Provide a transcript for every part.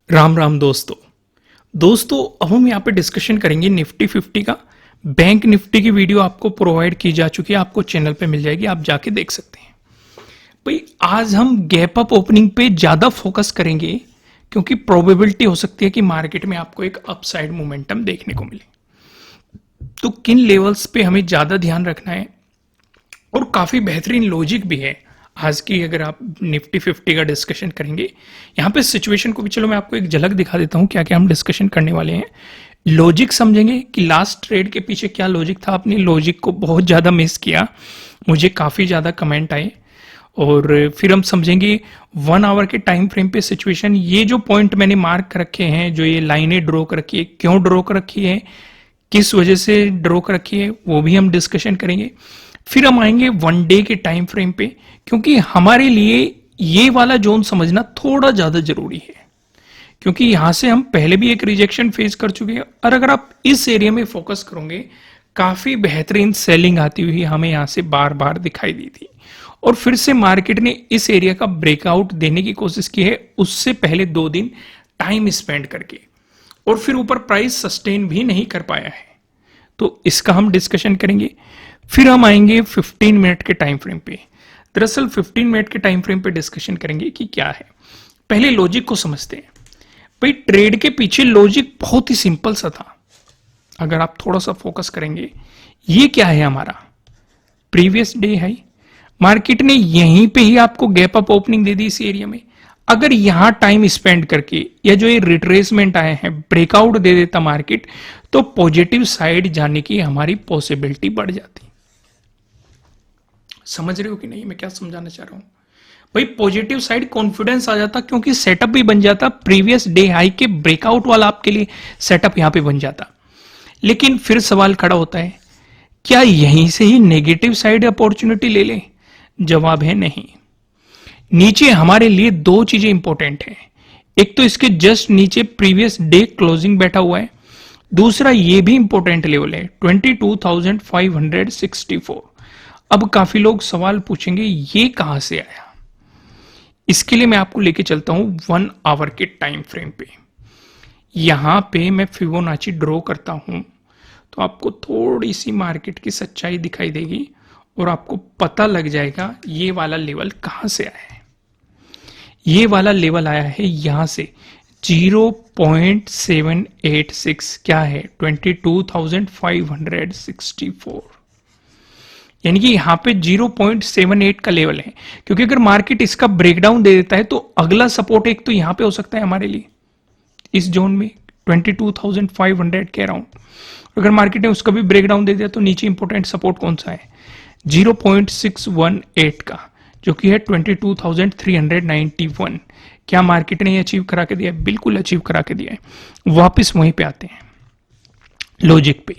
राम राम दोस्तों अब हम यहाँ पे डिस्कशन करेंगे निफ्टी 50 का। बैंक निफ्टी की वीडियो आपको प्रोवाइड की जा चुकी है, आपको चैनल पे मिल जाएगी, आप जाके देख सकते हैं। भाई आज हम गैप अप ओपनिंग पे ज्यादा फोकस करेंगे क्योंकि प्रोबेबिलिटी हो सकती है कि मार्केट में आपको एक अपसाइड मोमेंटम देखने को मिले। तो किन लेवल्स पे हमें ज्यादा ध्यान रखना है और काफी बेहतरीन लॉजिक भी है आज की। अगर आप निफ्टी 50 का डिस्कशन करेंगे यहाँ पे सिचुएशन को भी, चलो मैं आपको एक झलक दिखा देता हूँ क्या क्या हम डिस्कशन करने वाले हैं। लॉजिक समझेंगे कि लास्ट ट्रेड के पीछे क्या लॉजिक था। अपनी लॉजिक को बहुत ज़्यादा मिस किया, मुझे काफ़ी ज़्यादा कमेंट आए। और फिर हम समझेंगे 1 आवर के टाइम फ्रेम पे सिचुएशन। ये जो पॉइंट मैंने मार्क कर रखे हैं, जो ये लाइनें ड्रॉ कर रखी है, क्यों ड्रॉ कर रखी है, किस वजह से ड्रॉ कर रखी है, वो भी हम डिस्कशन करेंगे। फिर हम आएंगे 1 डे के टाइम फ्रेम पे, क्योंकि हमारे लिए ये वाला जोन समझना थोड़ा ज्यादा जरूरी है, क्योंकि यहां से हम पहले भी एक रिजेक्शन फेस कर चुके हैं। और अगर आप इस एरिया में फोकस करोगे, काफी बेहतरीन सेलिंग आती हुई हमें यहां से बार बार दिखाई दी थी। और फिर से मार्केट ने इस एरिया का ब्रेकआउट देने की कोशिश की है, उससे पहले 2 दिन टाइम स्पेंड करके, और फिर ऊपर प्राइस सस्टेन भी नहीं कर पाया है। तो इसका हम डिस्कशन करेंगे। फिर हम आएंगे 15 मिनट के टाइम फ्रेम पे। दरअसल 15 मिनट के टाइम फ्रेम पे डिस्कशन करेंगे कि क्या है। पहले लॉजिक को समझते हैं। भाई ट्रेड के पीछे लॉजिक बहुत ही सिंपल सा था। अगर आप थोड़ा सा फोकस करेंगे, ये क्या है हमारा प्रीवियस डे हाई। मार्केट ने यहीं पे ही आपको गैप अप ओपनिंग दे दी इस एरिया में। अगर यहां टाइम स्पेंड करके या जो ये रिट्रेसमेंट आए हैं ब्रेकआउट दे देता मार्केट, तो पॉजिटिव साइड जाने की हमारी पॉसिबिलिटी बढ़ जाती। समझ रहे हो कि नहीं मैं क्या समझाना चाह रहा हूं। भाई पॉजिटिव साइड कॉन्फिडेंस आ जाता, क्योंकि सेटअप भी बन जाता, प्रीवियस डे हाई के ब्रेकआउट वाला आपके लिए सेटअप यहां पे बन जाता। लेकिन फिर सवाल खड़ा होता है, क्या यहीं से ही नेगेटिव साइड अपॉर्चुनिटी ले लें? जवाब है नहीं। नीचे हमारे लिए 2 चीजें इंपॉर्टेंट है। एक तो इसके जस्ट नीचे प्रीवियस डे क्लोजिंग बैठा हुआ है, दूसरा ये भी इंपॉर्टेंट लेवल है 22,564। अब काफी लोग सवाल पूछेंगे ये कहां से आया। इसके लिए मैं आपको लेके चलता हूं 1 आवर के टाइम फ्रेम पे। यहां पे मैं फिबोनाची ड्रॉ करता हूं तो आपको थोड़ी सी मार्केट की सच्चाई दिखाई देगी और आपको पता लग जाएगा ये वाला लेवल कहां से आया है। ये वाला लेवल आया है यहां से 0.786। क्या है 22,564, यानी कि यहां पे 0.78 का लेवल है। क्योंकि अगर मार्केट इसका ब्रेकडाउन दे देता है तो अगला सपोर्ट एक तो यहां पे हो सकता है हमारे लिए इस जोन में 22,500 के अराउंड। अगर मार्केट ने उसका भी ब्रेकडाउन दे दिया तो नीचे इंपॉर्टेंट सपोर्ट कौन सा है 0.618 का, जो कि है 22,391। क्या मार्केट ने अचीव करा के दिया? बिल्कुल अचीव करा के दिया है। वापस वहीं पे आते हैं लॉजिक पे,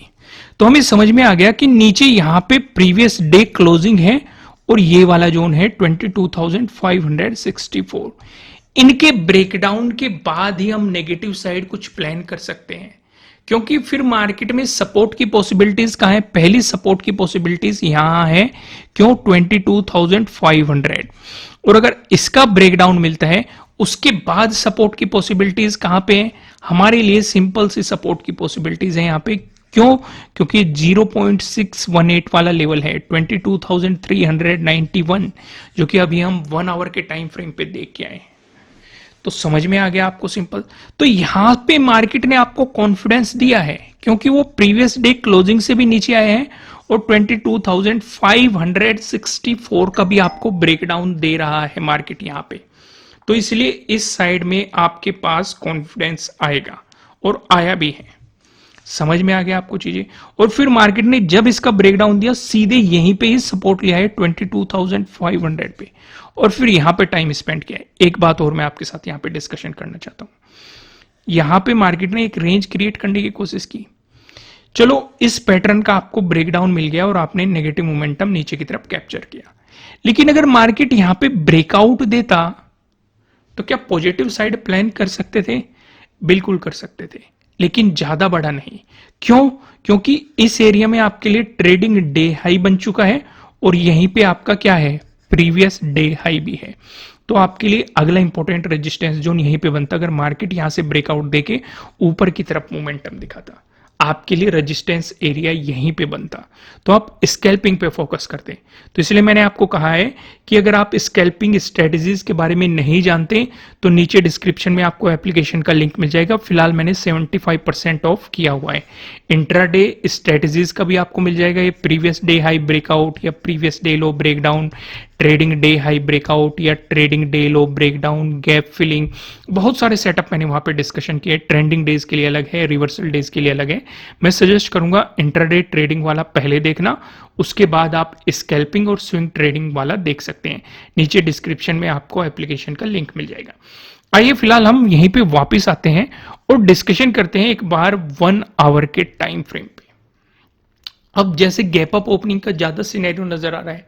तो हमें समझ में आ गया कि नीचे यहां पे प्रीवियस डे क्लोजिंग है और ये वाला जोन है 22,564। इनके ब्रेकडाउन के बाद ही हम नेगेटिव साइड कुछ प्लान कर सकते हैं, क्योंकि फिर मार्केट में सपोर्ट की पॉसिबिलिटीज कहां है? पहली सपोर्ट की पॉसिबिलिटीज यहां है, क्यों 22,500। और अगर इसका ब्रेकडाउन मिलता है उसके बाद सपोर्ट की पॉसिबिलिटीज कहां पे है? हमारे लिए सिंपल सी सपोर्ट की पॉसिबिलिटीज है यहां पे। क्यों? क्योंकि 0.618 वाला लेवल है 22,391, जो कि अभी हम 1 आवर के टाइम फ्रेम पे देख के आए हैं। तो समझ में आ गया आपको सिंपल। तो यहां पे मार्केट ने आपको कॉन्फिडेंस दिया है, क्योंकि वो प्रीवियस डे क्लोजिंग से भी नीचे आए हैं और 22,564 का भी आपको ब्रेकडाउन दे रहा है मार्केट यहां पे। तो इसलिए इस साइड में आपके पास कॉन्फिडेंस आएगा और आया भी है। समझ में आ गया आपको चीजें। और फिर मार्केट ने जब इसका ब्रेकडाउन दिया सीधे यहीं पे ही सपोर्ट लिया है 22,500 पे, और फिर यहां पे टाइम स्पेंड किया है। एक बात और मैं आपके साथ यहां पे डिस्कशन करना चाहता हूं। यहां पे मार्केट ने एक रेंज क्रिएट करने की कोशिश की। चलो इस पैटर्न का आपको ब्रेकडाउन मिल गया और आपने नेगेटिव मोमेंटम नीचे की तरफ कैप्चर किया। लेकिन अगर मार्केट यहां पे ब्रेकआउट देता तो क्या पॉजिटिव साइड प्लान कर सकते थे? बिल्कुल कर सकते थे, लेकिन ज्यादा बड़ा नहीं। क्यों? क्योंकि इस एरिया में आपके लिए ट्रेडिंग डे हाई बन चुका है और यहीं पे आपका क्या है प्रीवियस डे हाई भी है। तो आपके लिए अगला इंपॉर्टेंट रेजिस्टेंस जोन यहीं पे बनता, अगर मार्केट यहां से ब्रेकआउट देके ऊपर की तरफ मोमेंटम दिखाता, आपके लिए रेजिस्टेंस एरिया यहीं पे बनता, तो आप स्कैल्पिंग पे फोकस करते। तो इसलिए मैंने आपको कहा है कि अगर आप स्कैल्पिंग स्ट्रेटजीज के बारे में नहीं जानते तो नीचे डिस्क्रिप्शन में आपको एप्लीकेशन का लिंक मिल जाएगा। फिलहाल मैंने 75% ऑफ किया हुआ है। इंट्राडे स्ट्रेटजीज का भी आपको मिल जाएगा, ये प्रीवियस डे हाई ब्रेकआउट या previous day low breakdown, trading day high breakout या trading day low breakdown, gap filling, बहुत सारे सेटअप मैंने वहां पे डिस्कशन किए। ट्रेंडिंग डेज के लिए अलग है, रिवर्सल डेज के लिए अलग है। मैं सजेस्ट करूंगा इंट्राडे ट्रेडिंग वाला पहले देखना, उसके बाद आप स्कैल्पिंग और स्विंग ट्रेडिंग वाला देख सकते हैं। नीचे डिस्क्रिप्शन में आपको एप्लीकेशन का लिंक मिल जाएगा। आइए फिलहाल हम यहीं पे वापस आते हैं और डिस्कशन करते हैं एक बार 1 आवर के टाइम फ्रेम पे। अब जैसे गैप अप ओपनिंग का ज्यादा सिनेरियो नजर आ रहा है,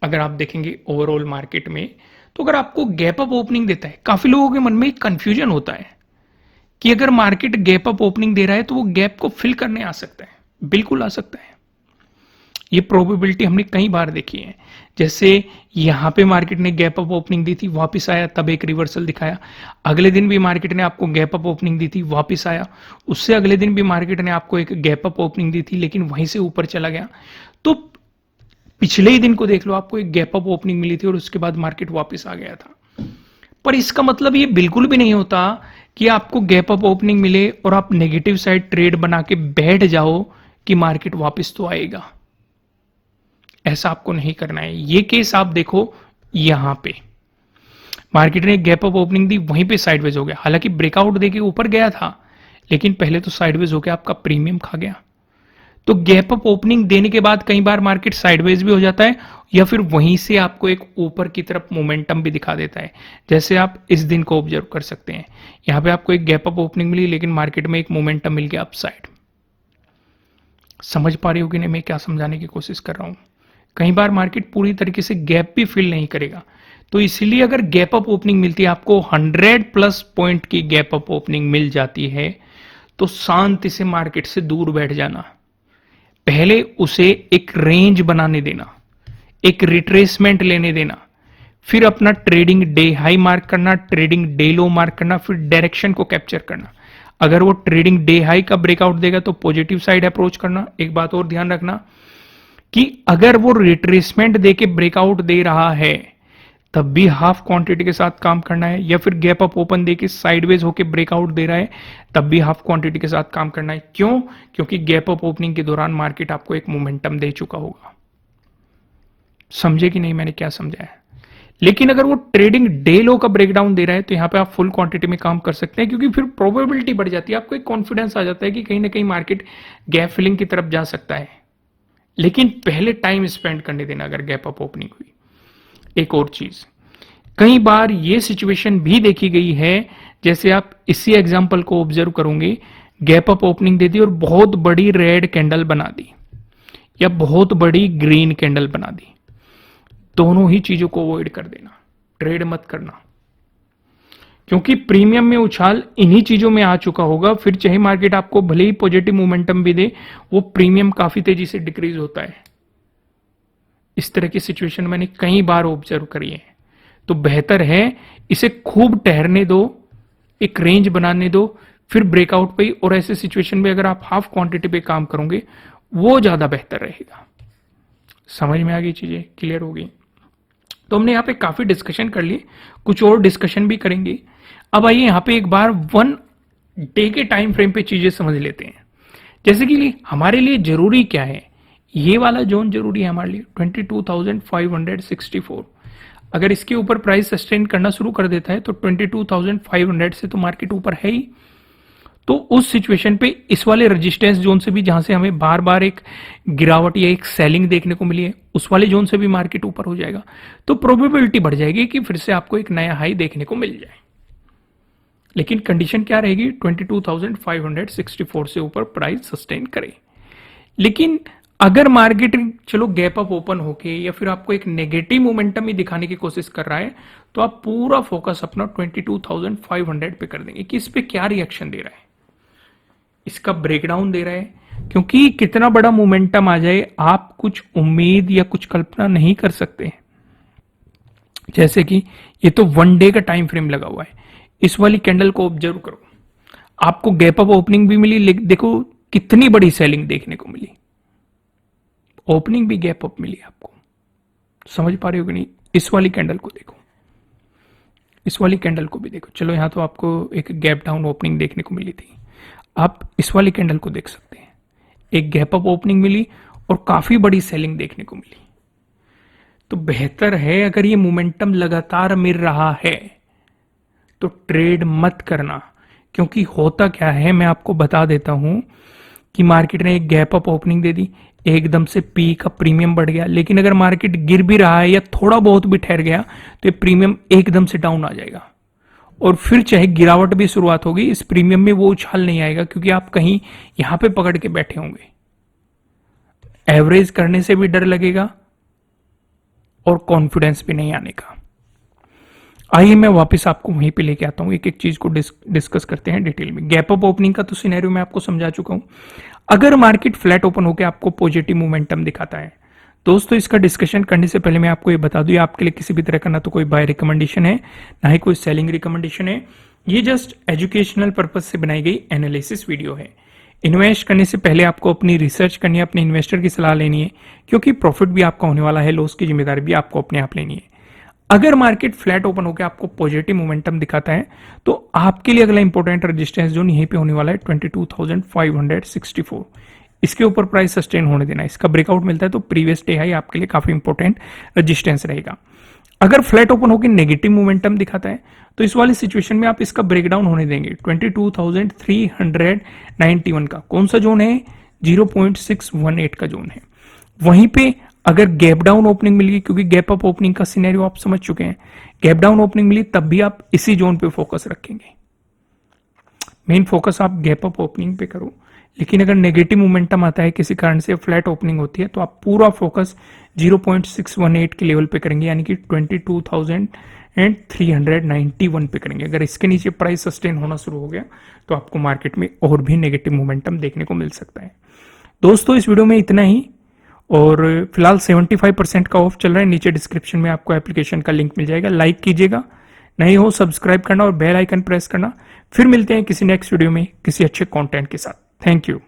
अगर आप देखेंगे ओवरऑल मार्केट में, तो अगर आपको गैप अप ओपनिंग देता है, काफी लोगों के मन में एक कंफ्यूजन होता है कि अगर मार्केट गैप अप ओपनिंग दे रहा है तो वो गैप को फिल करने आ सकता है। बिल्कुल आ सकता है, ये प्रोबेबिलिटी हमने कई बार देखी है। जैसे यहां पे मार्केट ने गैप अप ओपनिंग दी थी, वापस आया, तब एक रिवर्सल दिखाया। अगले दिन भी मार्केट ने आपको गैप अप ओपनिंग दी थी, वापस आया। उससे अगले दिन भी मार्केट ने आपको एक गैप अप ओपनिंग दी थी, लेकिन वहीं से ऊपर चला गया। तो पिछले ही दिन को देख लो, आपको एक गैप अप ओपनिंग मिली थी और उसके बाद मार्केट वापस आ गया था। पर इसका मतलब ये बिल्कुल भी नहीं होता कि आपको गैप अप ओपनिंग मिले और आप नेगेटिव साइड ट्रेड बना के बैठ जाओ कि मार्केट वापस तो आएगा। ऐसा आपको नहीं करना है। ये केस आप देखो, यहां पे मार्केट ने गैप अप ओपनिंग दी, वहीं पे साइडवेज हो गया। हालांकि ब्रेकआउट देके ऊपर गया था, लेकिन पहले तो साइडवेज होकर आपका प्रीमियम खा गया। तो गैप अप ओपनिंग देने के बाद कई बार मार्केट साइडवेज भी हो जाता है, या फिर वहीं से आपको एक ऊपर की तरफ मोमेंटम भी दिखा देता है। जैसे आप इस दिन को ऑब्जर्व कर सकते हैं, यहां पे आपको एक गैप अप ओपनिंग मिली, लेकिन मार्केट में एक मोमेंटम मिल गया अपसाइड। समझ पा रही होगी ना मैं क्या समझाने की कोशिश कर रहा हूं। कई बार मार्केट पूरी तरीके से गैप भी फिल नहीं करेगा, तो इसीलिए अगर गैप अप ओपनिंग मिलती है, आपको 100+ पॉइंट की गैप अप ओपनिंग मिल जाती है, तो शांति से मार्केट से दूर बैठ जाना। पहले उसे एक रेंज बनाने देना, एक रिट्रेसमेंट लेने देना, फिर अपना ट्रेडिंग डे हाई मार्क करना, ट्रेडिंग डे लो मार्क करना, फिर डायरेक्शन को कैप्चर करना। अगर वो ट्रेडिंग डे हाई का ब्रेकआउट देगा तो पॉजिटिव साइड अप्रोच करना। एक बात और ध्यान रखना कि अगर वो रिट्रेसमेंट देके ब्रेकआउट दे रहा है, तब भी हाफ क्वांटिटी के साथ काम करना है, या फिर गैप अप ओपन देके साइडवेज होके ब्रेकआउट दे रहा है, तब भी हाफ क्वांटिटी के साथ काम करना है। क्यों? क्योंकि गैप अप ओपनिंग के दौरान मार्केट आपको एक मोमेंटम दे चुका होगा। समझे कि नहीं मैंने क्या समझाया? लेकिन अगर वो ट्रेडिंग डे लो का ब्रेकडाउन दे रहा है, तो यहां पे आप फुल क्वांटिटी में काम कर सकते हैं, क्योंकि फिर प्रोबेबिलिटी बढ़ जाती है, आपको एक कॉन्फिडेंस आ जाता है कि कहीं ना कहीं मार्केट गैप फिलिंग की तरफ जा सकता है। लेकिन पहले टाइम स्पेंड करने देना अगर गैप अप ओपनिंग हुई। एक और चीज, कई बार ये सिचुएशन भी देखी गई है, जैसे आप इसी एग्जांपल को ऑब्जर्व करोगे, गैप अप ओपनिंग दे दी और बहुत बड़ी रेड कैंडल बना दी या बहुत बड़ी ग्रीन कैंडल बना दी। दोनों ही चीजों को अवॉइड कर देना, ट्रेड मत करना, क्योंकि प्रीमियम में उछाल इन्हीं चीजों में आ चुका होगा। फिर चाहे मार्केट आपको भले ही पॉजिटिव मोमेंटम भी दे, वो प्रीमियम काफी तेजी से डिक्रीज होता है। इस तरह की सिचुएशन मैंने कई बार ऑब्जर्व करी है। तो बेहतर है इसे खूब ठहरने दो, एक रेंज बनाने दो, फिर ब्रेकआउट पे। और ऐसे सिचुएशन में अगर आप हाफ क्वांटिटी पे काम करोगे, वो ज्यादा बेहतर रहेगा। समझ में आ गई, चीजें क्लियर हो गई? तो हमने यहाँ पे काफी डिस्कशन कर लिए, कुछ और डिस्कशन भी करेंगे। अब आइए यहाँ पे एक बार 1 डे के टाइम फ्रेम पे चीजें समझ लेते हैं। जैसे कि हमारे लिए जरूरी क्या है, ये वाला जोन जरूरी है हमारे लिए 22,564। अगर इसके ऊपर प्राइस सस्टेन करना शुरू कर देता है तो 22,500 से तो मार्केट ऊपर है ही। तो उस सिचुएशन पे इस वाले रेजिस्टेंस जोन से भी, जहां से हमें बार बार एक गिरावट या एक सेलिंग देखने को मिली है, उस वाले जोन से भी मार्केट ऊपर हो जाएगा। तो प्रोबेबिलिटी बढ़ जाएगी कि फिर से आपको एक नया हाई देखने को मिल जाए। लेकिन कंडीशन क्या रहेगी? 22,564 से ऊपर प्राइस सस्टेन करे। लेकिन अगर मार्केट चलो गैप अप ओपन होके या फिर आपको एक नेगेटिव मोमेंटम ही दिखाने की कोशिश कर रहा है, तो आप पूरा फोकस अपना 22,500 पे कर देंगे कि इस पे क्या रिएक्शन दे रहा है, इसका ब्रेकडाउन दे रहा है। क्योंकि कितना बड़ा मोमेंटम आ जाए, आप कुछ उम्मीद या कुछ कल्पना नहीं कर सकते। जैसे कि ये तो 1 डे का टाइम फ्रेम लगा हुआ है, इस वाली कैंडल को ऑब्जर्व करो, आपको गैप अप ओपनिंग भी मिली, देखो कितनी बड़ी सेलिंग देखने को मिली, ओपनिंग भी गैप अप मिली आपको, समझ पा रहे हो कि नहीं। इस वाली कैंडल को देखो, इस वाली कैंडल को भी देखो, चलो यहां तो आपको एक गैप डाउन ओपनिंग देखने को मिली थी, आप इस वाली कैंडल को देख सकते हैं, एक गैप अप ओपनिंग मिली और काफी बड़ी सेलिंग देखने को मिली। तो बेहतर है अगर ये मोमेंटम लगातार मिल रहा है तो ट्रेड मत करना, क्योंकि होता क्या है मैं आपको बता देता हूं कि मार्केट ने एक गैप अप ओपनिंग दे दी, एकदम से पी का प्रीमियम बढ़ गया, लेकिन अगर मार्केट गिर भी रहा है या थोड़ा बहुत भी ठहर गया तो ये प्रीमियम एकदम से डाउन आ जाएगा, और फिर चाहे गिरावट भी शुरुआत होगी इस प्रीमियम में वो उछाल नहीं आएगा, क्योंकि आप कहीं यहां पे पकड़ के बैठे होंगे, एवरेज करने से भी डर लगेगा और कॉन्फिडेंस भी नहीं आने का। आइए मैं वापस आपको वहीं पे लेके आता हूं, एक एक चीज को डिस्कस करते हैं डिटेल में। गैप अप ओपनिंग का तो सिनेरियो मैं आपको समझा चुका हूं। अगर मार्केट फ्लैट ओपन होकर आपको पॉजिटिव मोमेंटम दिखाता है, दोस्तों इसका डिस्कशन करने से पहले मैं आपको ये बता दूं, आपके लिए किसी भी तरह का ना तो कोई बाय रिकमेंडेशन है ना ही कोई सेलिंग रिकमेंडेशन है, ये जस्ट एजुकेशनल पर्पज से बनाई गई एनालिसिस वीडियो है। इन्वेस्ट करने से पहले आपको अपनी रिसर्च करनी है, अपने इन्वेस्टर की सलाह लेनी है, क्योंकि प्रॉफिट भी आपका होने वाला है, लॉस की जिम्मेदारी भी आपको अपने आप लेनी है। अगर मार्केट फ्लैट ओपन होकर आपको पॉजिटिव मोमेंटम दिखाता है तो आपके लिए अगला इंपॉर्टेंट रेजिस्टेंस जोन यहीं पे होने वाला है 22,564, इसके ऊपर प्राइस सस्टेन होने देना। इसका ब्रेकआउट मिलता है तो प्रीवियस डे हाई आपके लिए काफी इंपॉर्टेंट रेजिस्टेंस रहेगा। अगर फ्लैट ओपन होकर नेगेटिव मोमेंटम दिखाता है तो इस वाली सिचुएशन में आप इसका ब्रेकडाउन होने देंगे 22,391 का। कौन सा जोन है? 0.618 का जोन है। वहीं पे अगर गैप डाउन ओपनिंग मिली, क्योंकि गैप अप ओपनिंग का सिनेरियो आप समझ चुके हैं, गैप डाउन ओपनिंग मिली तब भी आप इसी जोन पे फोकस रखेंगे, मेन फोकस आप गैप अप ओपनिंग पे करो। लेकिन अगर नेगेटिव मोमेंटम आता है, किसी कारण से फ्लैट ओपनिंग होती है, तो आप पूरा फोकस 0.618 के लेवल पे करेंगे, यानी कि 22,391 पे करेंगे। अगर इसके नीचे प्राइस सस्टेन होना शुरू हो गया तो आपको मार्केट में और भी नेगेटिव मोमेंटम देखने को मिल सकता है। दोस्तों इस वीडियो में इतना ही, और फिलहाल 75% का ऑफ चल रहा है, नीचे डिस्क्रिप्शन में आपको एप्लीकेशन का लिंक मिल जाएगा, लाइक कीजिएगा, नहीं हो सब्सक्राइब करना और बेल आइकन प्रेस करना। फिर मिलते हैं किसी नेक्स्ट वीडियो में किसी अच्छे कंटेंट के साथ। Thank you.